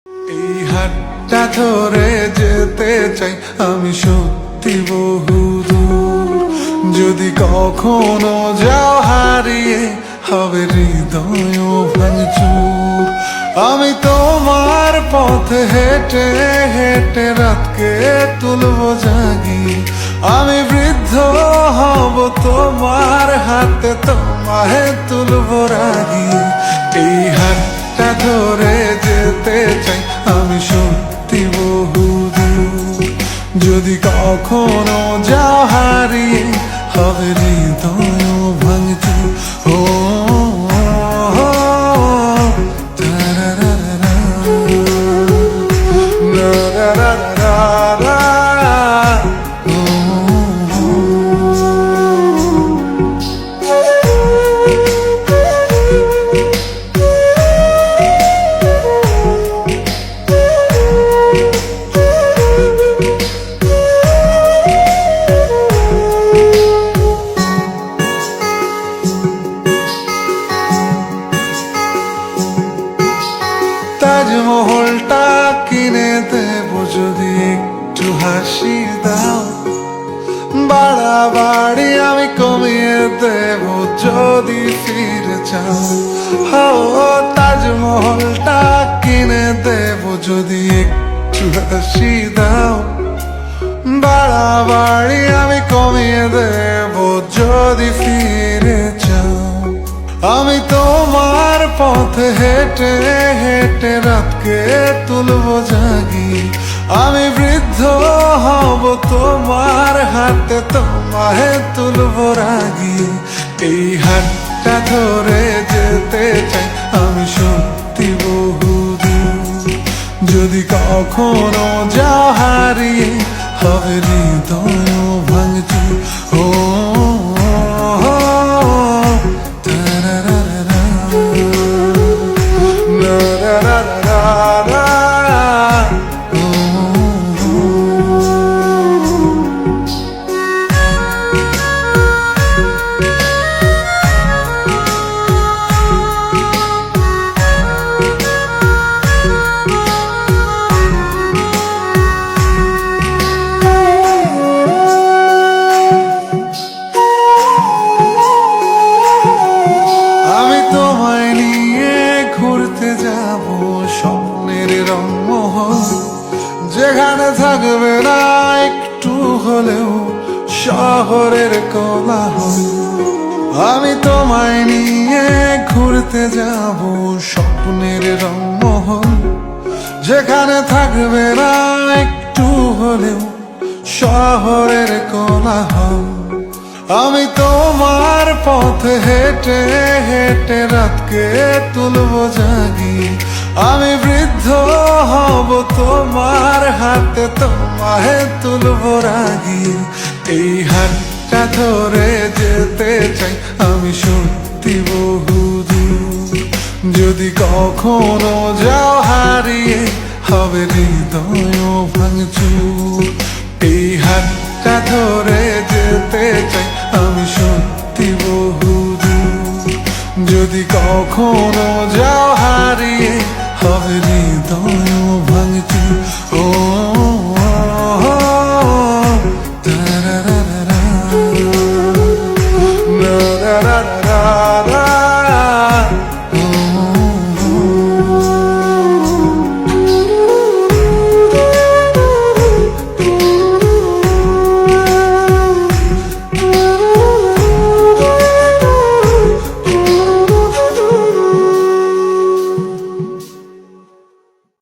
এই হাতটা ধরে যেতে চাই আমি সত্যি বহুদূর। যদি কখনো যাও হারিয়ে হবে হৃদয় ভাঙচুর। আমি তোমার পথে হেঁটে হেঁটে রাতকে তুলবো জাগি। আমি বৃদ্ধ হব তোমার হাতে, তোমায় তুলবো রাগি। এই হাতটা ধরে যেতে চাই আমি সত্যি বহুদূর। যদি কখনো যাও হারিয়ে হবে হৃদয় ভাঙচুর। ও তাজমহলটা কিনে দেবো যদি একটু হাসি দাও। বাড়াবাড়ি আমি কমিয়ে দেব যদি ফিরে চাও। ও তাজমহলটা কিনে দেব যদি একটু হাসি দাও। বাড়াবাড়ি আমি কমিয়ে দেব যদি ফিরে চাও। আমি তোমার পথে হেঁটে হেঁটে রাতকে তুলবো জাগি। আমি বৃদ্ধ হব তোমার হাতে, তোমায় তুলবো রাগি। এই হাতটা ধরে যেতে চাই আমি সত্যি বহুদূর। যদি কখনো যাও হারিয়ে হবে হৃদয় ভাঙচুর। ও স্বপ্নের রংমহল, যেখানে থাকবে না একটু হলেও শহরের কোলাহল। আমি তোমায় নিয়ে ঘুরতে যাব স্বপ্নের রংমহল, যেখানে থাকবে না একটু হলেও শহরের কোলাহল। আমি তোমার পথে হেঁটে হেঁটে রাতকে তুলবো জাগি। আমি বৃদ্ধ হব তোমার হাতে, তোমায় তুলবো রাগি। এই হাতটা ধরে যেতে চাই আমি সত্যি বহুদূর। যদি কখনো যাও হারিয়ে হবে হৃদয় ভাঙচুর। এই হাতটা ধরে যেতে চাই আমি সত্যি বহুদূর। যদি কখনো যাও হারিয়ে হবে হৃদয়